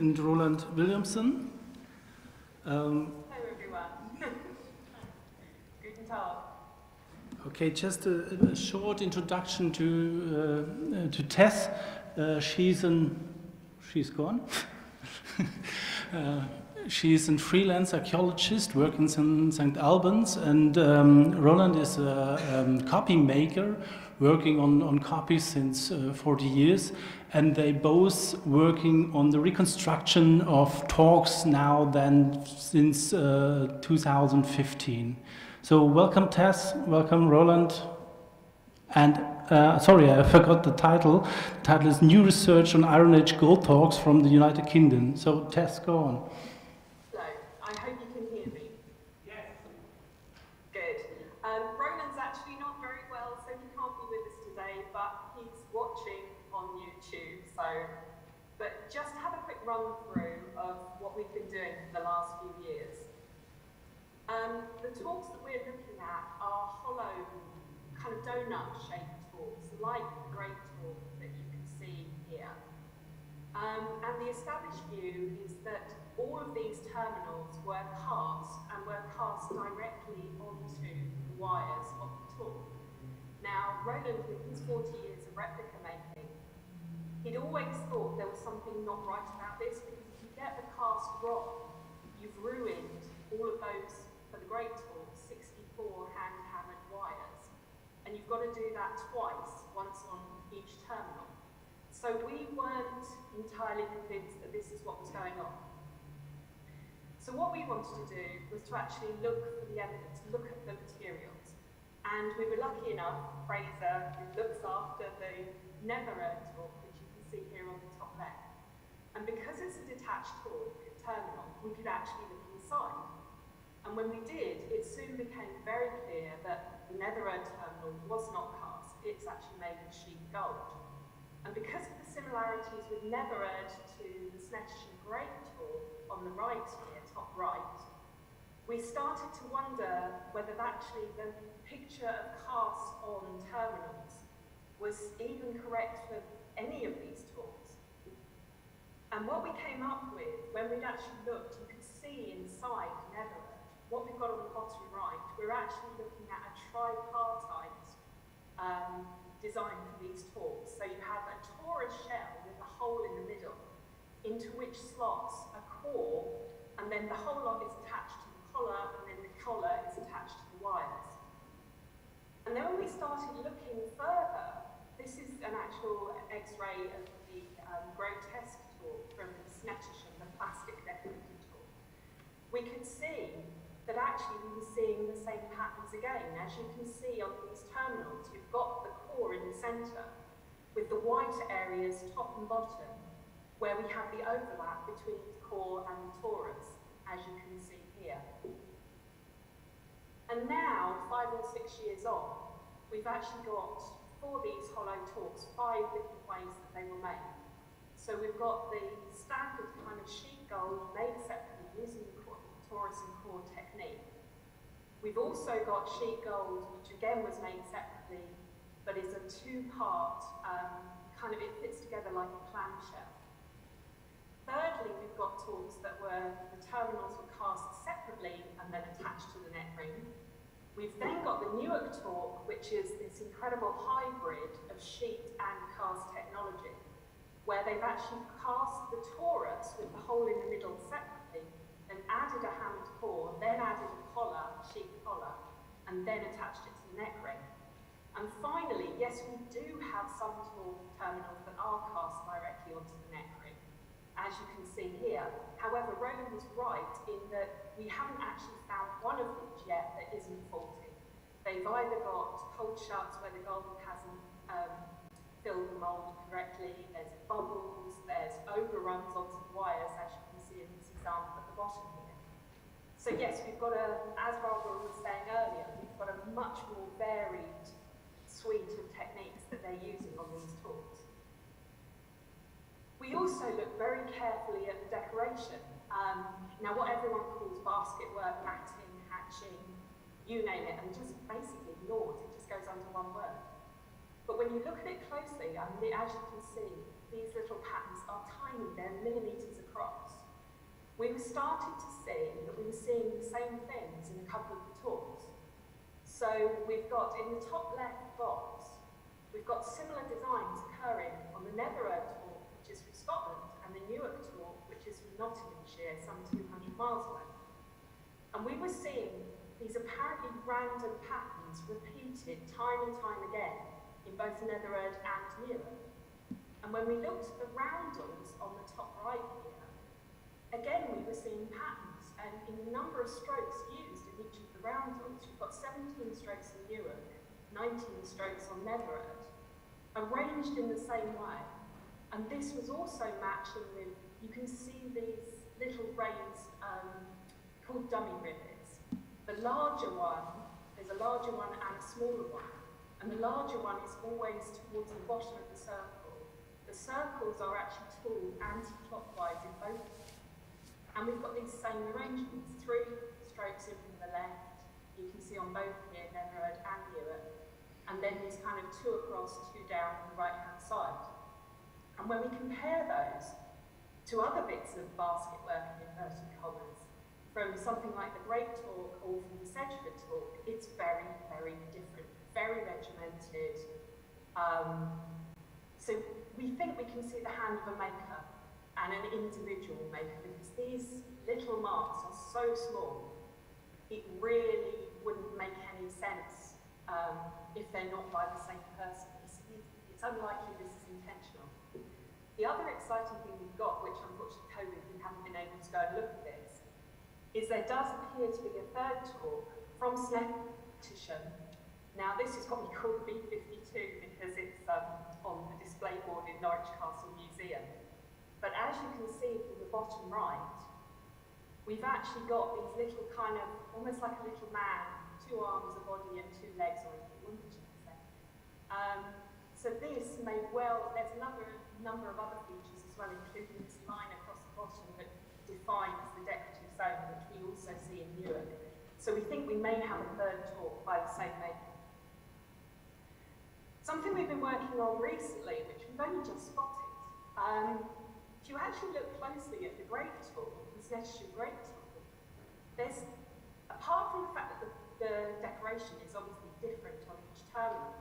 and Roland Williamson. Hello everyone. Guten Tag. Okay, just a short introduction to Tess. She's gone. She's a freelance archaeologist working in St. Albans, and Roland is a copy maker working on copies since 40 years, and they both working on the reconstruction of Torcs now then since 2015. So welcome Tess, welcome Roland, and sorry, I forgot the title. The title is New Research on Iron Age Gold Torcs from the United Kingdom. So Tess, go on. Hello, I hope you can hear me. Yes. Good. Roland's actually not very well, so he can't be with us today, but he's watching on YouTube. But just have a quick run through of what we've been doing for the last few years. The talks that we're looking at are hollow, kind of donut-shaped talks, like the great talk that you can see here. And the established view is that all of these terminals were cast directly onto the wires of the talk. Now, Roland, with his 40 years of replica making, he'd always thought there was something not right about this, because if you get the cast wrong, you've ruined all of those, for the great talk, 64 hand-hammered wires. And you've got to do that twice, once on each terminal. So we weren't entirely convinced that this is what was going on. So what we wanted to do was to actually look for the evidence, look at the materials. And we were lucky enough, Fraser, who looks after the Nethererd talk, which you can see here on the top left. And because it's a detached talk terminal, we could actually look inside. And when we did, it soon became very clear that the Nethererd terminal was not cast, it's actually made of sheet gold. And because of the similarities with Nethererd to the Snettischen Great talk on the right here, top right, we started to wonder whether actually the picture of cast on terminals was even correct for any of these talks. And what we came up with, when we'd actually looked, you could see inside Nethererd, what we've got on the bottom right, we're actually looking at a tripartite design for these talks. So you have a torus shell with a hole in the middle, into which slots a core, and then the whole lot is attached to the collar, and then the collar is attached to the wires. And then when we started looking further, this is an actual X-ray of the grotesque talk from Snettischen, the plastic decorated talk. We could see that actually we were seeing the same patterns again. As you can see on these terminals, you've got the core in the center, with the white areas top and bottom, where we have the overlap between the core and the torus, as you can see here. And now, 5 or 6 years on, we've actually got, for these hollow talks, 5 different ways that they were made. So we've got the standard kind of sheet gold made separately using the torus and core technique. We've also got sheet gold, which again was made separately, but is a two-part, kind of, it fits together like a clamshell. Thirdly, we've got talks that were, the terminals were cast separately and then attached to the net ring. We've then got the Newark talk, which is this incredible hybrid of sheet and cast technology, where they've actually cast the torus with the hole in the middle separately, then added a hammered core, then added a collar, sheet collar, and then attached it to the neck ring. And finally, yes, we do have some talk terminals that are cast directly onto the neck ring, as you can see here. However, Roland was right in that we haven't actually found one of these yet that isn't faulty. They've either got cold shuts where the gold hasn't filled the mould correctly, there's bubbles, there's overruns onto the wires, as you can see in this example at the bottom here. So yes, we've got as Barbara was saying earlier, we've got a much more varied suite of techniques that they're using on these talks. We also look very carefully at the decoration. Now what everyone calls basket work, matting, hatching, you name it, and just basically ignored, it just goes under one word. But when you look at it closely, as you can see, these little patterns are tiny, they're millimetres across. we were starting to see that we were seeing the same things in a couple of the talks. So we've got, in the top left box, we've got similar designs occurring on the Nethererd talk, which is from Scotland, and the Newark talk, which is from Nottinghamshire, some 200 miles away. And we were seeing these apparently random patterns repeated time and time again in both Nethererd and Newark. And when we looked at the roundels on the top right here, again we were seeing patterns, and in the number of strokes used in each of the roundels, you've got 17 strokes in Newark, 19 strokes on Nethererd, arranged in the same way. And this was also matching with, you can see these little rays called dummy rivets. The larger one, there's a larger one and a smaller one. And the larger one is always towards the bottom of the circle. The circles are actually tooled anti-clockwise in both of them. And we've got these same arrangements, 3 strokes in from the left, you can see on both here, Nethererd and Newark, and then these kind of 2 across, 2 down on the right-hand side. And when we compare those to other bits of basket work in inverted commas, from something like the Great Talk or from the Sedgeford Talk, it's very, very different, very regimented. So we think we can see the hand of a maker and an individual maker, because these little marks are so small, it really wouldn't make any sense if they're not by the same person. It's unlikely this is intentional. The other exciting thing we've got, which unfortunately COVID, we haven't been able to go and look at this, is there does appear to be a third talk from Snettisham. Now this is what we call the B52 because it's on the display board in Norwich Castle Museum. But as you can see from the bottom right, we've actually got these little kind of, almost like a little man, 2 arms, a body and 2 legs, or a woman, should I say. So this may well, there's another number of other features as well, including this line across the bottom that defines the decorative zone, which we also see in Newark. So we think we may have a third talk by the same maker. Something we've been working on recently, which we've only just spotted, if you actually look closely at the Great Talk, the Snettisham Great Talk, there's, apart from the fact that the decoration is obviously different on each terminal,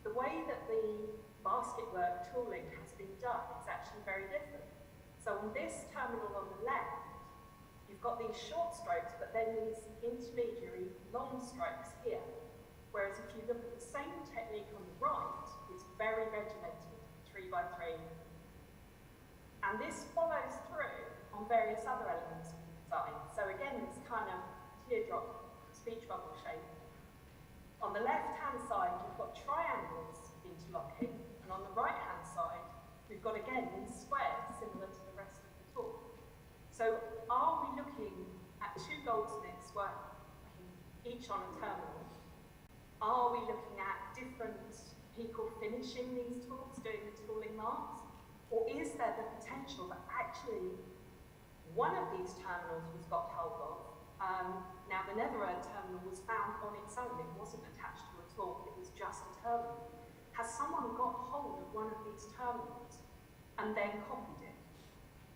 the way that the basket work tooling has been done is actually very different. So on this terminal on the left, you've got these short strokes, but then these intermediary long strokes here. Whereas if you look at the same technique on the right, it's very regimented, 3 by 3. And this follows through on various other elements of the design. So again, this kind of teardrop speech bubble shape. On the left-hand side, you've got triangles interlocking, and on the right-hand side, we've got, again, these squares, similar to the rest of the talk. So are we looking at 2 goldsmiths working, each on a terminal? Are we looking at different people finishing these talks, doing the tooling marks? Or is there the potential that actually one of these terminals was got hold of? Now, the Nethererd terminal was found on its own. It wasn't attached to a talk, it was just a terminal. Has someone got hold of one of these terminals and then copied it?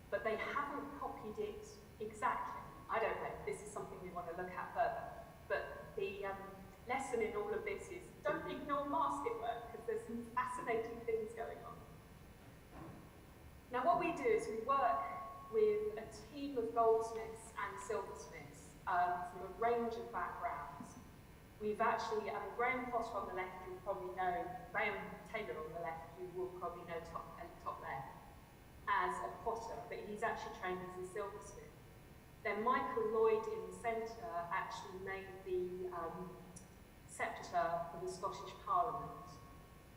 But they haven't copied it exactly. I don't know, this is something we want to look at further. But the lesson in all of this is don't ignore basket work, because there's some fascinating things going on. Now what we do is we work with a team of goldsmiths and silversmiths from a range of backgrounds. We've actually, Graham Potter on the left, you'll probably know, Graham Taylor on the left, you will probably know top left, as a potter, but he's actually trained as a silversmith. Then Michael Lloyd in the centre actually made the sceptre for the Scottish Parliament.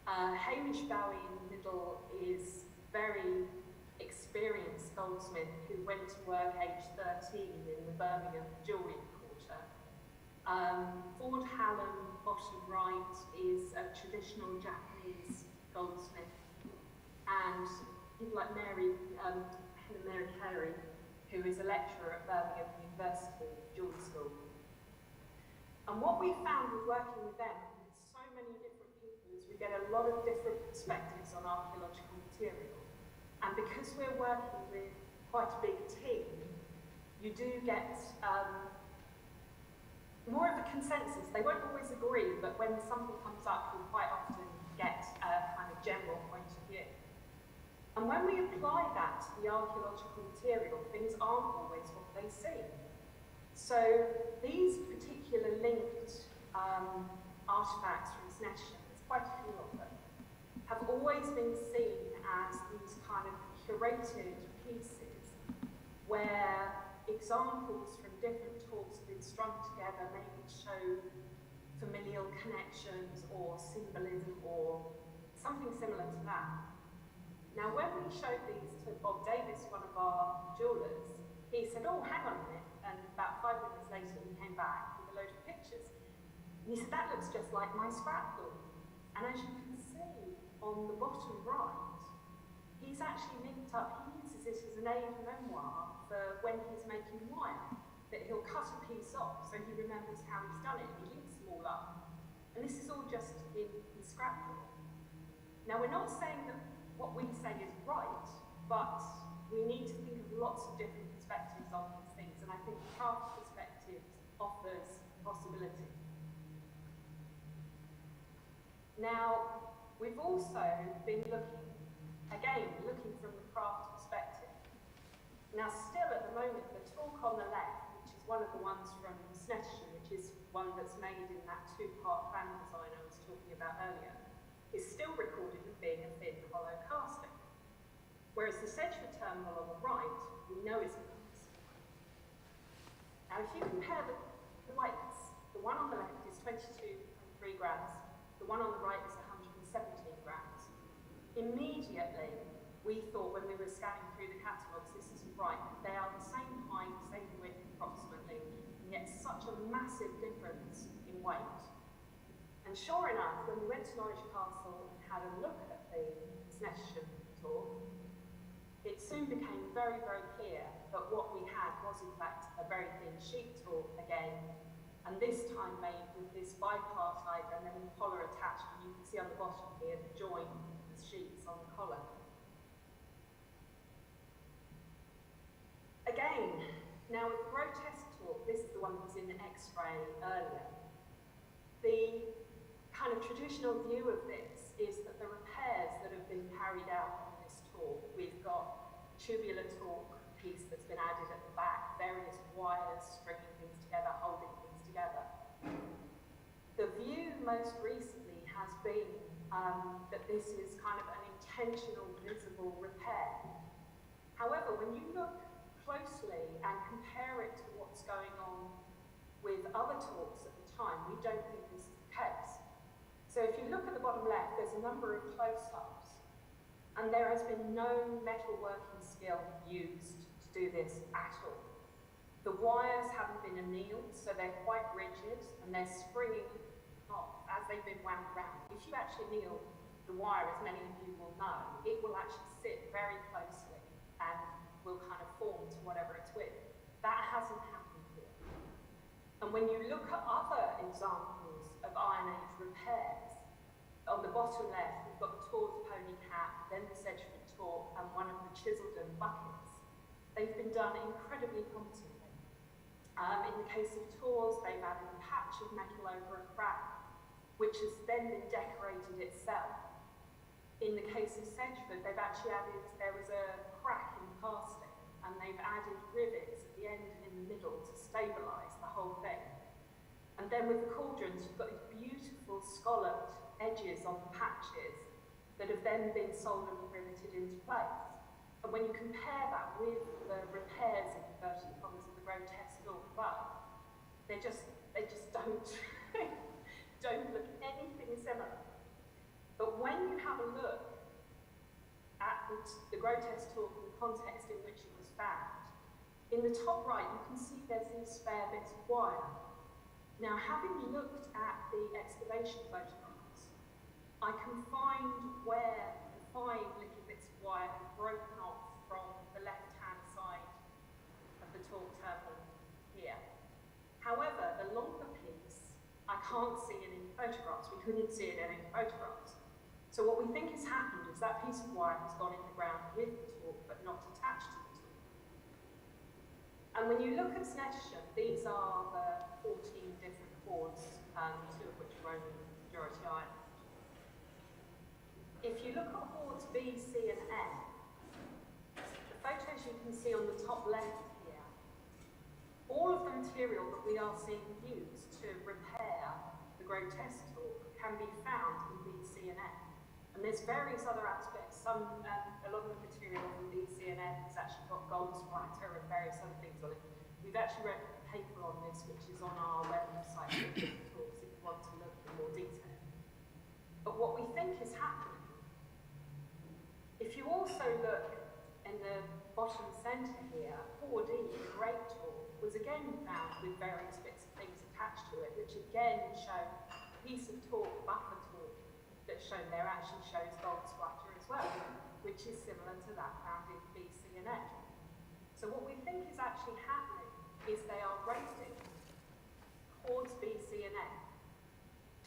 Hamish Bowie in the middle is very experienced goldsmith who went to work age 13 in the Birmingham jewellery quarter. Ford Hallam, bottom right, is a traditional Japanese goldsmith. And people like Helen Mary Carey, who is a lecturer at Birmingham University Jewellery School. And what we found with working with them, with so many different people, is we get a lot of different perspectives on archaeological material. And because we're working with quite a big team, you do get more of a consensus. They won't always agree, but when something comes up, you'll quite often get a kind of general point of view. And when we apply that to the archaeological material, things aren't always what they seem. So these particular linked artefacts from Snettischen, there's quite a few of them, have always been seen as these kind of curated pieces where examples from different talks have been strung together, maybe to show familial connections or symbolism or something similar to that. Now, when we showed these to Bob Davis, one of our jewellers, he said, oh, hang on a minute. And about 5 minutes later, he came back with a load of pictures. And he said, that looks just like my scrapbook. And as you can see on the bottom right, he's actually linked up, he uses it as an aid memoir for when he's making wire, that he'll cut a piece off so he remembers how he's done it. He links them all up. And this is all just in scrapbook. Now, we're not saying that what we say is right, but we need to think of lots of different perspectives on these things, and I think the craft perspective offers possibility. Now, we've also been looking from the craft perspective. Now, still at the moment, the talk on the left, which is one of the ones from Snettischen, which is one that's made in that two-part plan design I was talking about earlier, is still recorded as being a thin, hollow casting. Whereas the Sedgeford terminal on the right, we know is a cast. Now, if you compare the weights, the one on the left is 22.3 grams, the one on the right is 117 grams. Immediately, we thought when we were scanning through the catalogues, this isn't right. They are the same height, same width approximately, and yet such a massive difference in weight. And sure enough, when we went to Norwich Castle and had a look at the Snettischen talk, it soon became very, very clear that what we had was in fact a very thin sheet talk again, and this time made with this bipartite and then the collar attached, and you can see on the bottom here the join the sheets on the collar. Again, now with the grotesque talk, this is the one that was in the X-ray earlier. The kind of traditional view of this is that the repairs that have been carried out on this talk, we've got tubular talk piece that's been added at the back, various wires stringing things together, holding things together. The view most recently has been that this is kind of an intentional, visible repair. However, when you look closely and compare it to what's going on with other talks at the time, we don't think this is the case. So if you look at the bottom left, there's a number of close-ups, and there has been no metalworking skill used to do this at all. The wires haven't been annealed, so they're quite rigid, and they're springing off as they've been wound around. If you actually anneal the wire, as many of you will know, it will actually sit very closely and will kind of form to whatever it's with. That hasn't happened here. And when you look at other examples of Iron Age repairs, on the bottom left, we've got the Torcs pony cap, then the Sedgeford torque, and one of the Chiseldon buckets. They've been done incredibly competently. In the case of Torcs, they've added a patch of metal over a crack, which has then been decorated itself. In the case of Sedgeford, they've actually added, there was a crack in the casting, and they've added rivets at the end and in the middle to stabilise the whole thing. And then with the cauldrons, you've got these beautiful scalloped edges on the patches that have then been soldered and riveted into place. And when you compare that with the repairs in inverted commas of the grotesque talk above, they just don't don't look anything similar. But when you have a look at the grotesque talk in the context in which it was found, in the top right you can see there's these spare bits of wire. Now, having looked at the excavation photographs, I can find where the 5 little bits of wire have broken off from the left-hand side of the talk terminal here. However, the longer piece, I can't see it in photographs. We couldn't see it in any photographs. So what we think has happened is that piece of wire has gone in the ground with the talk, but not attached to the talk. And And when you look at Snettisham, these are the 14 different chords, two of which are only majority island. If you look at chords B, C, and F, the photos you can see on the top left here, all of the material that we are seeing used to repair the grotesque talk can be found in B, C, and F. And there's various other aspects. A lot of the material from B, C, and F has actually got gold splatter and various other things on it. We've actually read a paper on this, which is on our website, Torcs, if you want to look in more detail. But what we think is happening, if you also look in the bottom centre here, 4D, the Great Torc, was again found with various bits of things attached to it, which again show a piece of torque, buffer torque, that's shown there actually shows gold splatter as well, which is similar to that found in B, C, and F. So what we think is actually happening is they are raising chords B, C, and F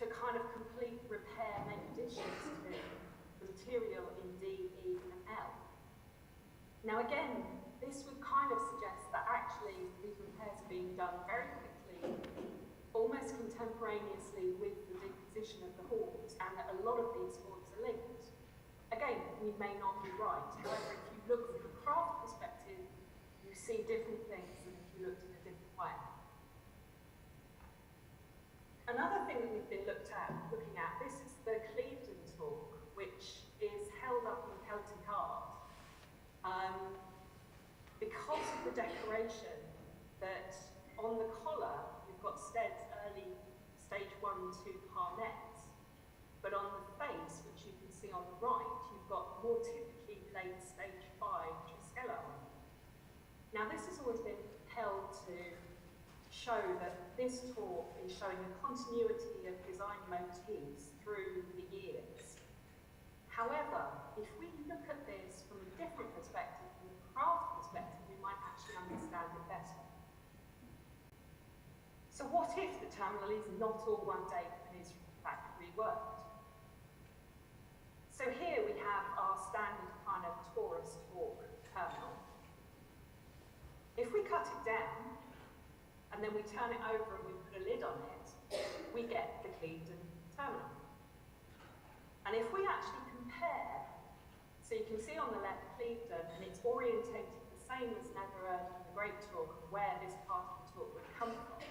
to kind of complete repair, make additions to the material in D, E, and L. Now again, this would kind of suggest that actually these repairs are being done very quickly, almost contemporaneously with the deposition of the chords, and that a lot of these chords are linked. Again, we may not be right. However, if you look from a craft perspective, you see different things than if you looked in a different way. Another thing that we've been looking at, this is the Clevedon talk, which is held up in Celtic art. Because of the decoration that on the collar, you've got Stead's early stage 1, 2 parnets, but on the face, which you can see on the right, you've got more typically late stage 5 Triskello. Now this has always been held to show that this talk is showing a continuity of design motifs through the years. However, if we look at this from a different perspective, from a craft perspective, we might actually understand it better. So what if the terminal is not all one date and is in fact reworked? So here we have our standard kind of torus talk terminal. If we cut it down, and then we turn it over and we put a lid on it, we get the Clevedon terminal. And if we actually compare, so you can see on the left Clevedon, and it's orientated the same as Nethererd and the Great Torc, where this part of the talk would come from.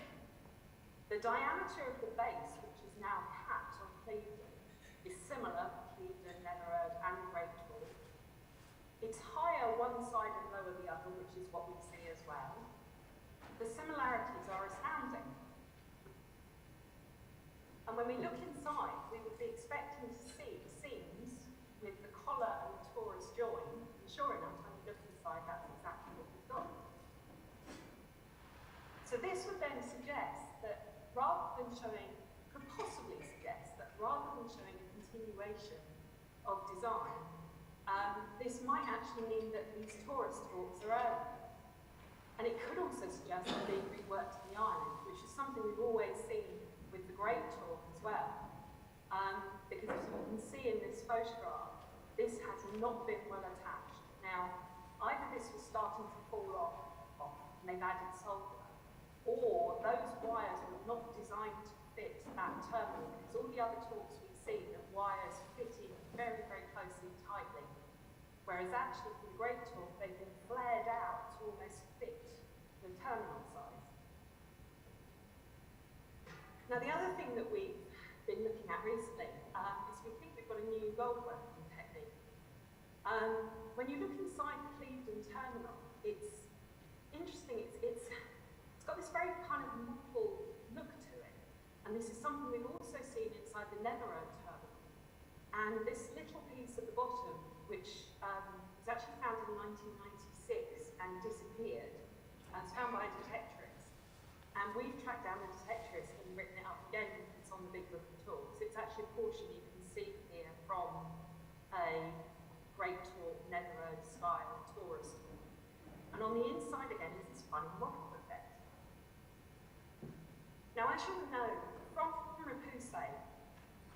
The diameter of the base, which is now capped on Clevedon, is similar for Clevedon, Nethererd, and Great Torc. It's higher one side and lower the other, which is what we see as well. The similarities are astounding. And when we look inside, we would be expecting to see seams with the collar and the torus joined. And sure enough, when we look inside, that's exactly what we've got. So this would then suggest that rather than showing, could possibly suggest that rather than showing a continuation of design, this might actually mean that these torus talks are early. And it could also suggest that being reworked in the island, which is something we've always seen with the Great Torc as well. Because as you can see in this photograph, this has not been well attached. Now, either this was starting to fall off and they've added solder, or those wires were not designed to fit that terminal, because all the other talks we've seen, the wires fit in very, very closely and tightly. Whereas actually for the Great Torc, they've been flared out to almost fit the terminal size. Now the other thing that we've been looking at recently is we think we've got a new gold working technique. When you look inside the Clevedon terminal, it's interesting, it's got this very kind of mottled look to it. And this is something we've also seen inside the Nethererd terminal. And this little piece at the bottom, which was actually found in 1996 and disappeared, was found by a detectorist. And we've tracked down the detectorist and written it up again. It's on the big book of Torcs. It's actually a portion you can see here from a Great Torc, Nethererd style torus talk. And on the inside again is this funny mottled effect. Now, as you know, from Rapuse,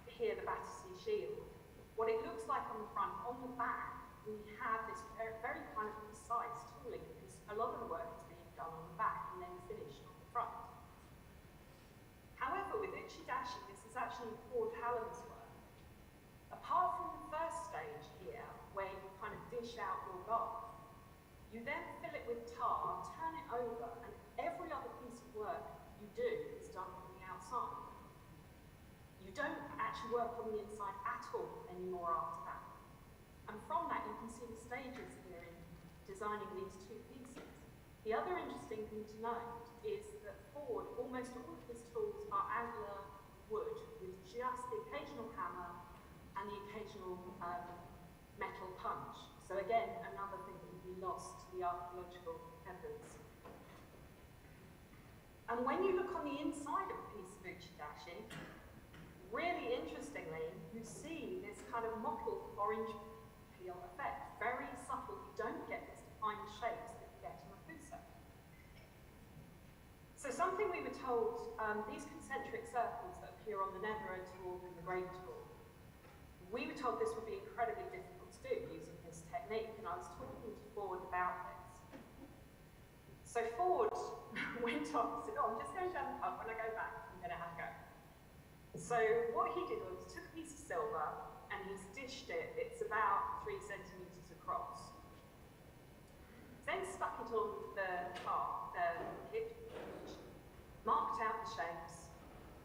here the Battersea shield, what it looks like on the front, on the back, we have this very kind of precise tooling, because a lot of the work is being done on the back. Uchidashi, this is actually Ford Hallam's work. Apart from the first stage here, where you kind of dish out your gold, you then fill it with tar, turn it over, and every other piece of work you do is done from the outside. You don't actually work on the inside at all anymore after that. And from that, you can see the stages here in designing these two pieces. The other interesting thing to note is that Ford, almost all of his tools are angular wood with just the occasional hammer and the occasional metal punch. So again, another thing that we lost to the archaeological evidence. And when you look on the inside of a piece of Uchidashi, really interestingly, you see this kind of mottled orange peel effect, very subtle. You don't get this defined shapes that you get in a fuso. So something we were told, these concentric circles that appear on the Netherrow tool and the Great tool, we were told this would be incredibly difficult to do using this technique, and I was talking to Ford about this. So Ford went off and said, oh, I'm just going down the pub. When I go back, I'm going to have a go. So what he did was took a piece of silver and he's dished it. It's about 3 centimetres across. Then stuck it on the tar, the kit, marked out the shapes,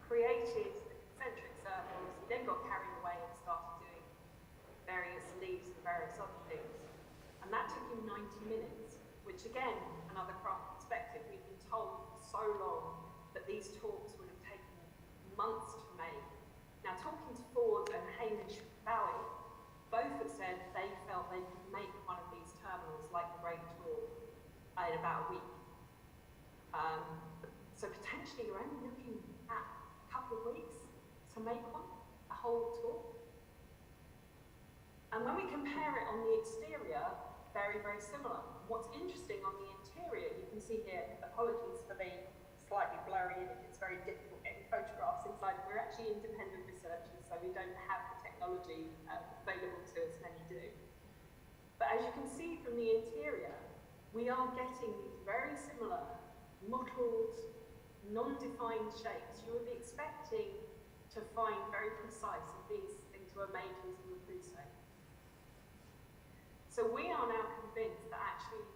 created the concentric circles. He then got carried away and started doing various leaves and various other things. And that took him 90 minutes, which again, another craft perspective, we've been told for so long that these Torcs would have taken months to make. Now, talking to Ford and Hamish Bowie, both have said they felt they could make one of these terminals like the Great Torc in about a week. So potentially you're only looking at a couple of weeks to make one, a whole Torc. And when we compare it on the exterior, very, very similar. What's interesting on the interior, you can see here, apologies for the slightly blurry image, it's very difficult getting photographs inside. We're actually independent researchers, so we don't have the technology available to us, many do. But as you can see from the interior, we are getting these very similar, mottled, non-defined shapes. You would be expecting to find very precise if these things were made using the fuso. So we are now convinced that actually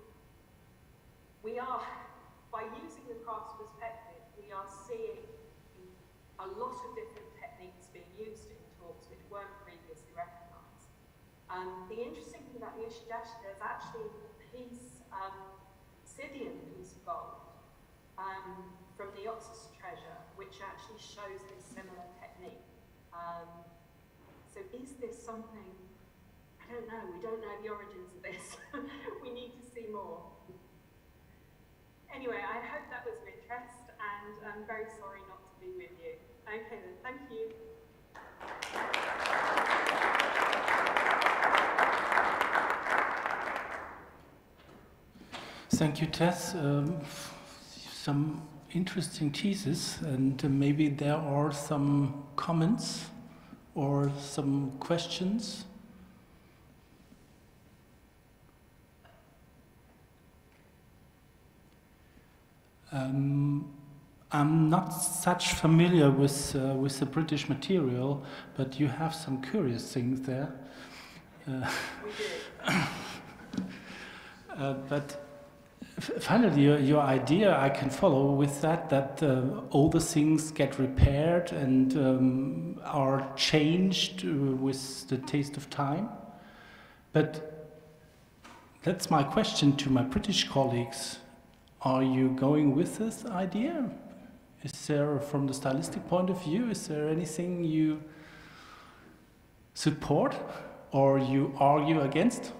we are, by using the craft's perspective, we are seeing a lot of different techniques being used in Torcs which weren't previously recognised. The interesting thing about the Uchidashi, there's actually a piece, Scythian piece of gold from the Oxus treasure, which actually shows this similar technique. So is this something? I don't know, we don't know the origins of this. We need to see more. Anyway, I hope that was of interest, and I'm very sorry not to be with you. Okay then, thank you. Thank you, Tess. Some interesting teases, and maybe there are some comments or some questions. I'm not such familiar with the British material, but you have some curious things there. We do. But finally, your idea I can follow with that all the things get repaired and are changed with the taste of time. But that's my question to my British colleagues. Are you going with this idea? Is there, from the stylistic point of view, is there anything you support or you argue against?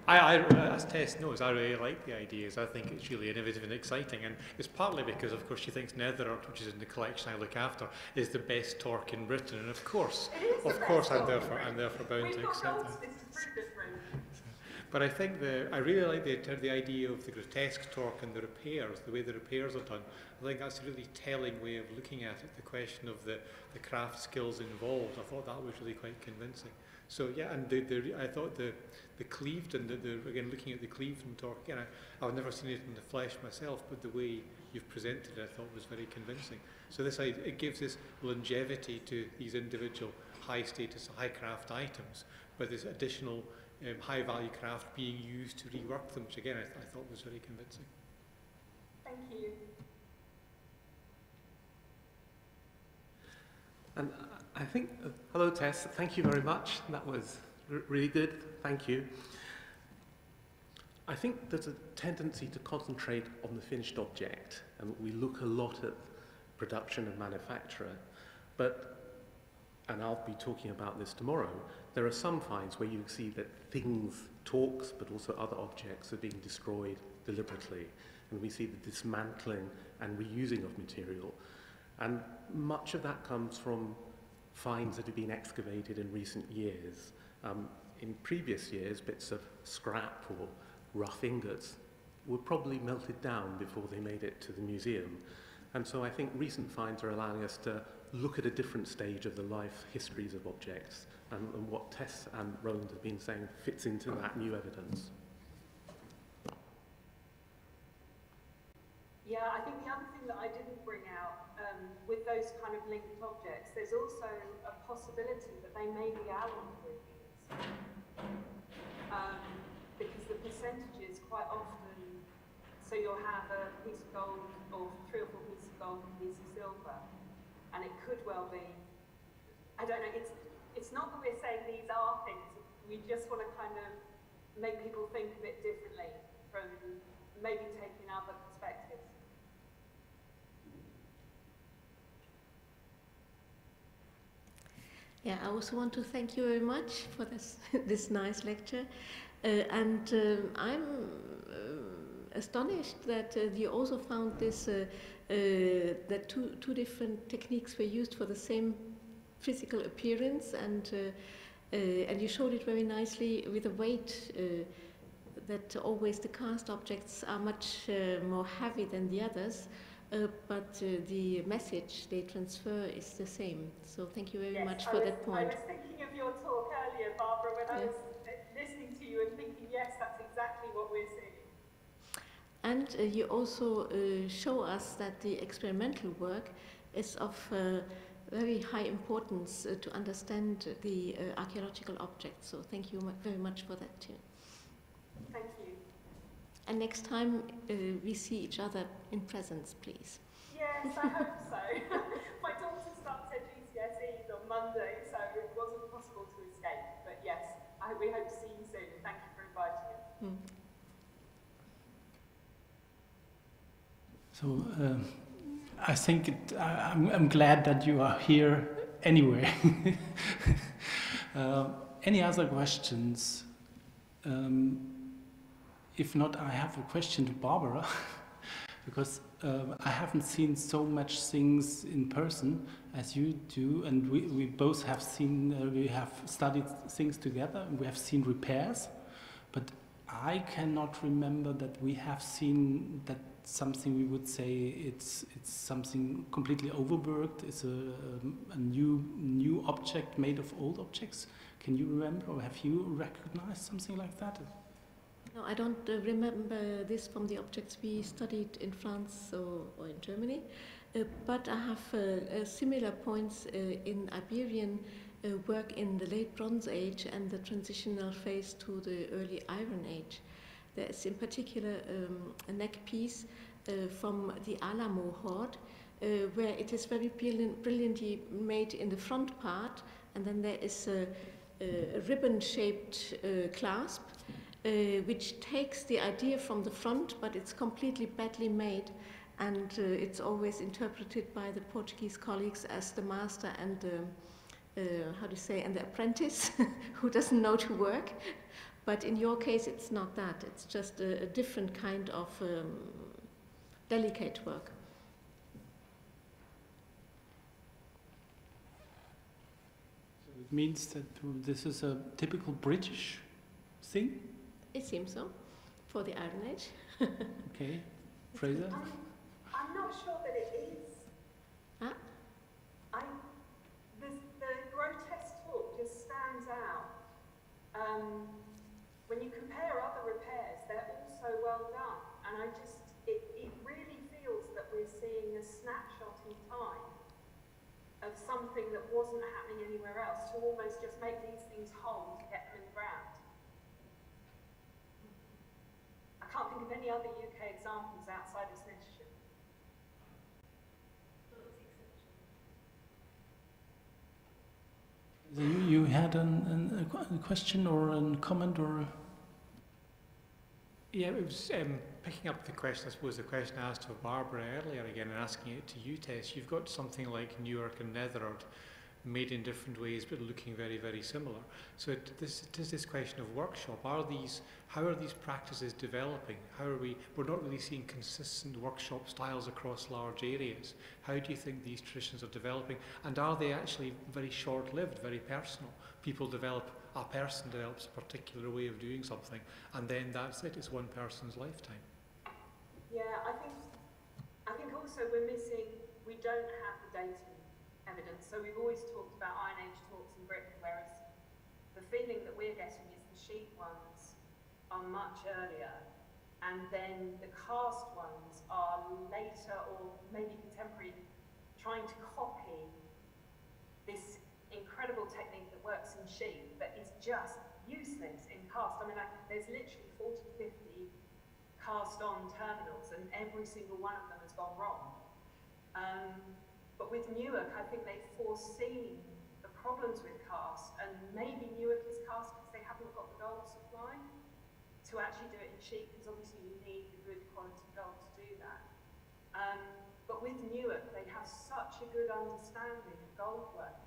As Tess knows, I really like the ideas. I think it's really innovative and exciting, and it's partly because, of course, she thinks Netherrow, which is in the collection I look after, is the best Torc in Britain, and of course, I'm therefore bound to accept that. But I think I really like the idea of the grotesque Torc and the repairs, the way the repairs are done. I think that's a really telling way of looking at it, the question of the craft skills involved. I thought that was really quite convincing. So yeah, and I thought the cleaved and again looking at the cleaved and torque, again, I've never seen it in the flesh myself, but the way you've presented it I thought was very convincing. So it gives this longevity to these individual high status, high craft items, but this additional high value craft being used to rework them, which again I thought was very convincing. Thank you. And I think, hello Tess, thank you very much. That was really good, thank you. I think there's a tendency to concentrate on the finished object, and we look a lot at production and manufacture, and I'll be talking about this tomorrow, there are some finds where you see that things, Torcs, but also other objects are being destroyed deliberately, and we see the dismantling and reusing of material. And much of that comes from finds that have been excavated in recent years. In previous years, bits of scrap or rough ingots were probably melted down before they made it to the museum. And so I think recent finds are allowing us to look at a different stage of the life histories of objects, and what Tess and Roland have been saying fits into that new evidence. Yeah, I think the other thing that I didn't bring out with those kind of linked objects, there's also a possibility that they may be alloy groupings. Because the percentages quite often, so you'll have a piece of gold or 3 or 4 pieces of gold and a piece of silver, and it could well be, I don't know, it's not that we're saying these are things, we just want to kind of make people think a bit differently from maybe taking other perspectives. Yeah, I also want to thank you very much for this this nice lecture, and I'm astonished that you also found this that two different techniques were used for the same physical appearance, and you showed it very nicely with the weight. That always the cast objects are much more heavy than the others. But the message they transfer is the same. So thank you very much for that point. I was thinking of your talk earlier, Barbara, when I was listening to you and thinking, yes, that's exactly what we're seeing. And you also show us that the experimental work is of very high importance to understand the archaeological objects. So thank you very much for that too. Thank you. And next time we see each other in presence, please. Yes, I hope so. My daughter starts her GCSEs on Monday, so it wasn't possible to escape. But yes, we hope to see you soon. Thank you for inviting us. So I think I'm glad that you are here anyway. Any other questions? If not, I have a question to Barbara, because I haven't seen so much things in person as you do, and we both have seen, we have studied things together, and we have seen repairs, but I cannot remember that we have seen that something we would say it's something completely overworked, it's a new object made of old objects. Can you remember, or have you recognized something like that? No, I don't remember this from the objects we studied in France or in Germany, but I have similar points in Iberian work in the late Bronze Age and the transitional phase to the early Iron Age. There is in particular a neck piece from the Alamo hoard, where it is very brilliantly made in the front part, and then there is a ribbon-shaped clasp, which takes the idea from the front, but it's completely badly made, and it's always interpreted by the Portuguese colleagues as the master and and the apprentice who doesn't know to work. But in your case, it's not that. It's just a different kind of delicate work. So it means that this is a typical British thing? It seems so, for the Iron Age. Okay, Fraser? I'm not sure that it is. The grotesque talk just stands out when you compare other repairs, they're all so well done. And it really feels that we're seeing a snapshot in time of something that wasn't happening anywhere else, to almost just make these things whole to get them in the ground. I can't think of any other UK examples outside of Snettisham. You had a question or a comment or? Yeah, it was picking up the question, I suppose the question asked of Barbara earlier again and asking it to you, Tess. You've got something like Newark and Netherard made in different ways but looking very, very similar. So it is this question of workshop. How are these practices developing? We're not really seeing consistent workshop styles across large areas. How do you think these traditions are developing? And are they actually very short-lived, very personal? A person develops a particular way of doing something, and then that's it, it's one person's lifetime. Yeah, I think also we don't have the dating evidence. So we've always talked about Iron Age talks in Britain, whereas the feeling that we're getting is the sheet ones are much earlier, and then the cast ones are later or maybe contemporary, trying to copy this incredible technique that works in sheet but is just useless in cast. I mean, there's literally 40 to 50 cast-on terminals, and every single one of them has gone wrong. But with Newark, I think they've foreseen the problems with cast, and maybe Newark is cast because they haven't got the gold supply to actually do it in sheet, because obviously you need the good quality gold to do that. But with Newark, they have such a good understanding of gold work.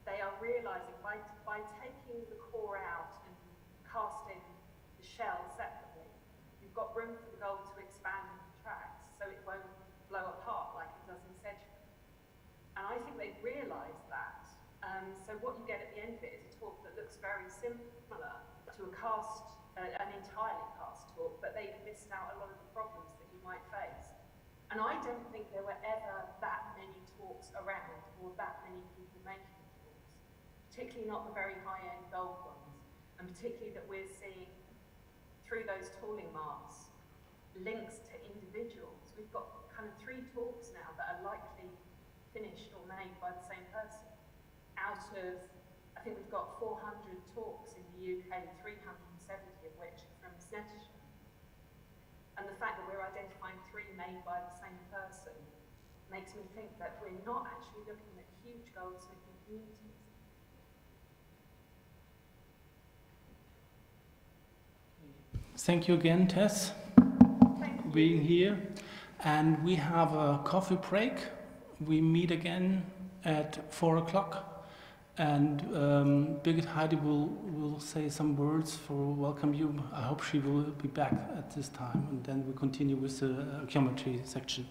They are realising by taking the core out and casting the shell separately, you've got room for the gold to expand and contract, so it won't blow apart like it does in sediment. And I think they've realised that. So what you get at the end of it is a talk that looks very similar to an entirely cast talk, but they've missed out a lot of the problems that you might face. And I don't think there were ever that many talks around, or that many people making talks, particularly not the very high-end gold ones, and particularly that we're seeing through those tooling marks links to individuals. We've got kind of 3 talks now that are likely finished or made by the same person. Out of, I think we've got 400 talks in the UK, 370 of which are from Snettisham. And the fact that we're identifying 3 made by the same person makes me think that we're not actually looking at huge goldsmithing communities. Thank you again, Tess, for being here. And we have a coffee break. We meet again at 4 o'clock. And Birgit Heidi will say some words for welcome you. I hope she will be back at this time. And then we continue with the archaeometry section.